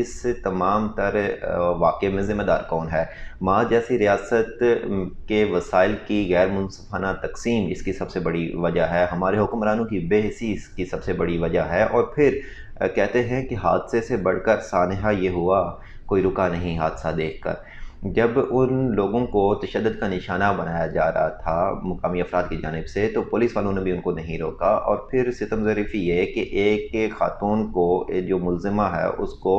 اس تمام تر واقعے میں ذمہ دار کون ہے؟ ماں جیسی ریاست کے وسائل کی غیر منصفانہ تقسیم اس کی سب سے بڑی وجہ ہے، ہمارے حکمرانوں کی بے حسی اس کی سب سے بڑی وجہ ہے، اور پھر کہتے ہیں کہ حادثے سے بڑھ کر سانحہ یہ ہوا کوئی رکا نہیں حادثہ دیکھ کر۔ جب ان لوگوں کو تشدد کا نشانہ بنایا جا رہا تھا مقامی افراد کی جانب سے تو پولیس والوں نے بھی ان کو نہیں روکا، اور پھر ستم ظریفی یہ کہ ایک خاتون کو جو ملزمہ ہے اس کو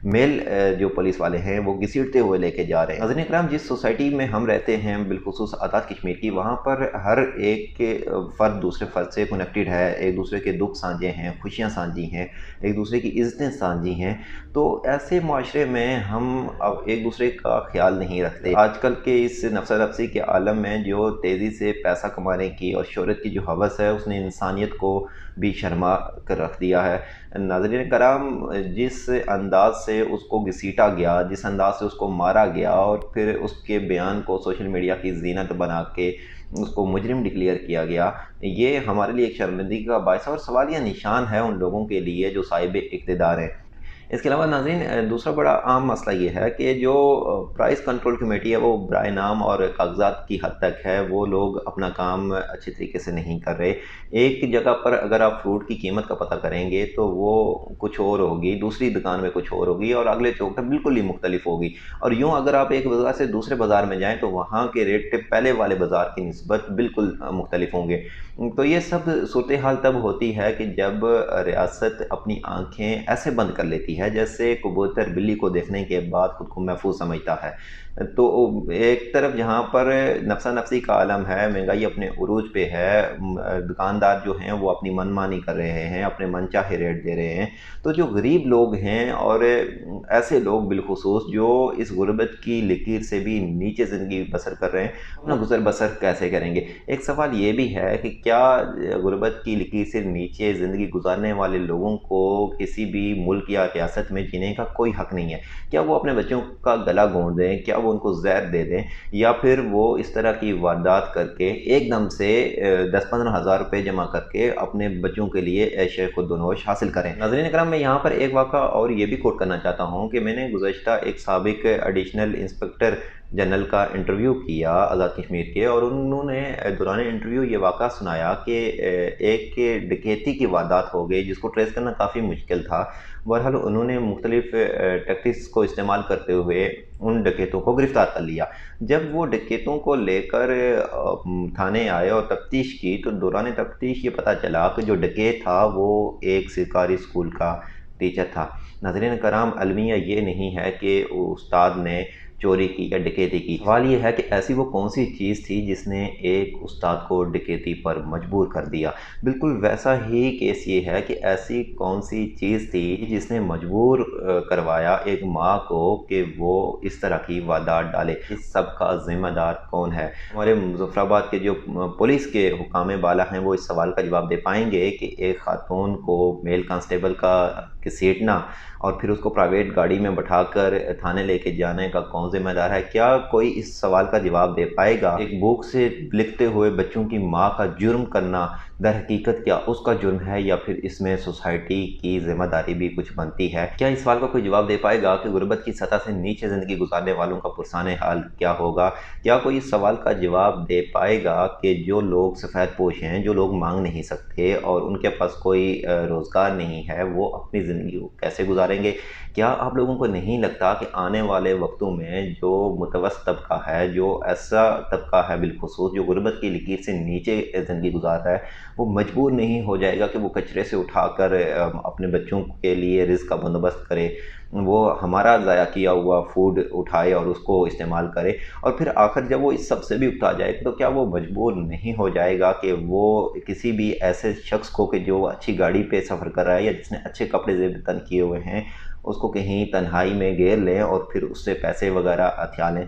میل جو پولیس والے ہیں وہ گھسیٹتے ہوئے لے کے جا رہے ہیں۔ ناظرین اکرام، جس سوسائٹی میں ہم رہتے ہیں بالخصوص آزاد کشمیر کی، وہاں پر ہر ایک فرد دوسرے فرد سے کنیکٹڈ ہے، ایک دوسرے کے دکھ سانجے ہیں، خوشیاں سانجی ہیں، ایک دوسرے کی عزتیں سانجی ہیں، تو ایسے معاشرے میں ہم اب ایک دوسرے کا خیال نہیں رکھتے۔ آج کل کے اس نفسا نفسی کے عالم میں جو تیزی سے پیسہ کمانے کی اور شہرت کی جو ہوس ہے اس نے انسانیت کو بھی شرما کر رکھ دیا ہے۔ ناظرین کرام، جس انداز سے اس کو گھسیٹا گیا، جس انداز سے اس کو مارا گیا اور پھر اس کے بیان کو سوشل میڈیا کی زینت بنا کے اس کو مجرم ڈکلیئر کیا گیا، یہ ہمارے لیے ایک شرمندگی کا باعث ہے اور سوالیہ نشان ہے ان لوگوں کے لیے جو صاحب اقتدار ہیں۔ اس کے علاوہ ناظرین دوسرا بڑا عام مسئلہ یہ ہے کہ جو پرائس کنٹرول کمیٹی ہے وہ برائے نام اور کاغذات کی حد تک ہے، وہ لوگ اپنا کام اچھے طریقے سے نہیں کر رہے۔ ایک جگہ پر اگر آپ فروٹ کی قیمت کا پتہ کریں گے تو وہ کچھ اور ہوگی، دوسری دکان میں کچھ اور ہوگی، اور اگلے چوک پہ بالکل ہی مختلف ہوگی، اور یوں اگر آپ ایک بازار سے دوسرے بازار میں جائیں تو وہاں کے ریٹ پہلے والے بازار کی نسبت بالکل مختلف ہوں گے۔ تو یہ سب صورتحال تب ہوتی ہے کہ جب ریاست اپنی آنکھیں ایسے بند کر لیتی ہے جیسے کبوتر بلی کو دیکھنے کے بعد خود کو محفوظ سمجھتا ہے۔ تو ایک طرف جہاں پر نفسا نفسی کا عالم ہے، مہنگائی اپنے عروج پہ ہے، دکاندار جو ہیں وہ اپنی من مانی کر رہے ہیں، اپنے من چاہے ریٹ دے رہے ہیں، تو جو غریب لوگ ہیں اور ایسے لوگ بالخصوص جو اس غربت کی لکیر سے بھی نیچے زندگی بسر کر رہے ہیں، اپنا گزر بسر کیسے کریں گے؟ ایک سوال یہ بھی ہے کہ کیا غربت کی لکیر سے نیچے زندگی گزارنے والے لوگوں کو کسی بھی ملک یا ریاست میں جینے کا کوئی حق نہیں ہے؟ کیا وہ اپنے بچوں کا گلا گھونٹ دیں؟ کیا وہ ان کو زہر دے دیں؟ یا پھر وہ اس طرح کی واردات کر کے ایک دم سے 10-15 ہزار روپے جمع کر کے اپنے بچوں کے لیے عیش خود و نوش حاصل کریں؟ ناظرین اکرام، میں یہاں پر ایک واقعہ اور یہ بھی کوٹ کرنا چاہتا ہوں کہ میں نے گزشتہ ایک سابق ایڈیشنل انسپکٹر جنرل کا انٹرویو کیا آزاد کشمیر کے، اور انہوں نے دوران انٹرویو یہ واقعہ سنایا کہ ایک ڈکیتی کی واردات ہو گئی جس کو ٹریس کرنا کافی مشکل تھا۔ بہرحال انہوں نے مختلف ٹیکٹکس کو استعمال کرتے ہوئے ان ڈکیتوں کو گرفتار کر لیا۔ جب وہ ڈکیتوں کو لے کر تھانے آئے اور تفتیش کی تو دوران تفتیش یہ پتہ چلا کہ جو ڈکیت تھا وہ ایک سرکاری اسکول کا ٹیچر تھا۔ ناظرین کرام، المیہ یہ نہیں ہے کہ استاد نے چوری کی یا ڈکیتی کی، سوال یہ ہے کہ ایسی وہ کون سی چیز تھی جس نے ایک استاد کو ڈکیتی پر مجبور کر دیا۔ بالکل ویسا ہی کیس یہ ہے کہ ایسی کون سی چیز تھی جس نے مجبور کروایا ایک ماں کو کہ وہ اس طرح کی واردات ڈالے؟ اس سب کا ذمہ دار کون ہے؟ ہمارے مظفر آباد کے جو پولیس کے حکام بالا ہیں وہ اس سوال کا جواب دے پائیں گے کہ ایک خاتون کو میل کانسٹیبل کا گھسیٹنا اور پھر اس کو پرائیویٹ گاڑی میں بٹھا کر تھانے لے کے جانے کا کون ذمہ دار ہے؟ کیا کوئی اس سوال کا جواب دے پائے گا ایک بھوک سے لکھتے ہوئے بچوں کی ماں کا جرم کرنا در حقیقت کیا اس کا جرم ہے یا پھر اس میں سوسائٹی کی ذمہ داری بھی کچھ بنتی ہے؟ کیا اس سوال کا کوئی جواب دے پائے گا کہ غربت کی سطح سے نیچے زندگی گزارنے والوں کا پرسان حال کیا ہوگا؟ کیا کوئی اس سوال کا جواب دے پائے گا کہ جو لوگ سفید پوش ہیں، جو لوگ مانگ نہیں سکتے اور ان کے پاس کوئی روزگار نہیں ہے، وہ اپنی زندگی کو کیسے گزاریں گے؟ کیا آپ لوگوں کو نہیں لگتا کہ آنے والے وقتوں میں جو متوسط طبقہ ہے، جو ایسا طبقہ ہے بالخصوص جو غربت کی لکیر سے نیچے زندگی گزار رہا ہے، وہ مجبور نہیں ہو جائے گا کہ وہ کچرے سے اٹھا کر اپنے بچوں کے لیے رزق کا بندوبست کرے، وہ ہمارا ضائع کیا ہوا فوڈ اٹھائے اور اس کو استعمال کرے، اور پھر آخر جب وہ اس سب سے بھی اکتا جائے تو کیا وہ مجبور نہیں ہو جائے گا کہ وہ کسی بھی ایسے شخص کو کہ جو اچھی گاڑی پہ سفر کر رہا ہے یا جس نے اچھے کپڑے زیب تن کیے ہوئے ہیں، اس کو کہیں تنہائی میں گھیر لیں اور پھر اس سے پیسے وغیرہ ہتھیا لیں؟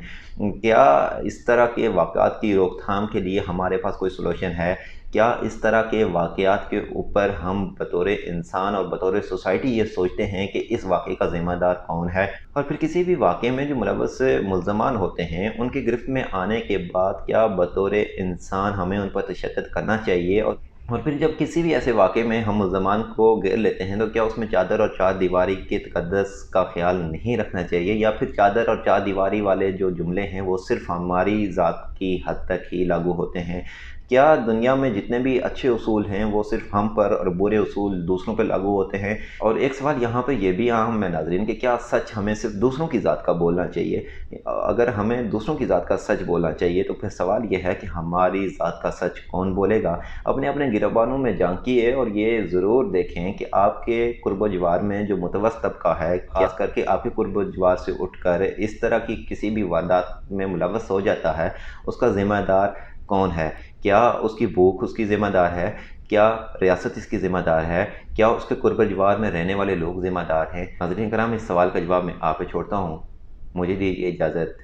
کیا اس طرح کے واقعات کی روک تھام کے لیے ہمارے پاس کوئی سولوشن ہے؟ کیا اس طرح کے واقعات کے اوپر ہم بطور انسان اور بطور سوسائٹی یہ سوچتے ہیں کہ اس واقعے کا ذمہ دار کون ہے؟ اور پھر کسی بھی واقعے میں جو ملوث ملزمان ہوتے ہیں ان کی گرفت میں آنے کے بعد کیا بطور انسان ہمیں ان پر تشدد کرنا چاہیے اور اور پھر جب کسی بھی ایسے واقعے میں ہم ملزمان کو گھیر لیتے ہیں تو کیا اس میں چادر اور چار دیواری کے تقدس کا خیال نہیں رکھنا چاہیے، یا پھر چادر اور چار دیواری والے جو جملے ہیں وہ صرف ہماری ذات کی حد تک ہی لاگو ہوتے ہیں؟ کیا دنیا میں جتنے بھی اچھے اصول ہیں وہ صرف ہم پر اور برے اصول دوسروں پہ لاگو ہوتے ہیں؟ اور ایک سوال یہاں پہ یہ بھی عام ہے ناظرین کہ کیا سچ ہمیں صرف دوسروں کی ذات کا بولنا چاہیے؟ اگر ہمیں دوسروں کی ذات کا سچ بولنا چاہیے تو پھر سوال یہ ہے کہ ہماری ذات کا سچ کون بولے گا؟ اپنے گربانوں میں جھانکیے اور یہ ضرور دیکھیں کہ آپ کے قرب و جوار میں جو متوسط طبقہ ہے، خاص کر کے آپ کے قرب و جوار سے اٹھ کر اس طرح کی کسی بھی واردات میں ملوث ہو جاتا ہے، اس کا ذمہ دار کون ہے؟ کیا اس کی بھوک اس کی ذمہ دار ہے؟ کیا ریاست اس کی ذمہ دار ہے؟ کیا اس کے قرب و جوار میں رہنے والے لوگ ذمہ دار ہیں؟ ناظرین کرام، اس سوال کا جواب میں آپ پہ چھوڑتا ہوں۔ مجھے دیجیے اجازت،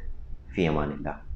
فی امان اللہ۔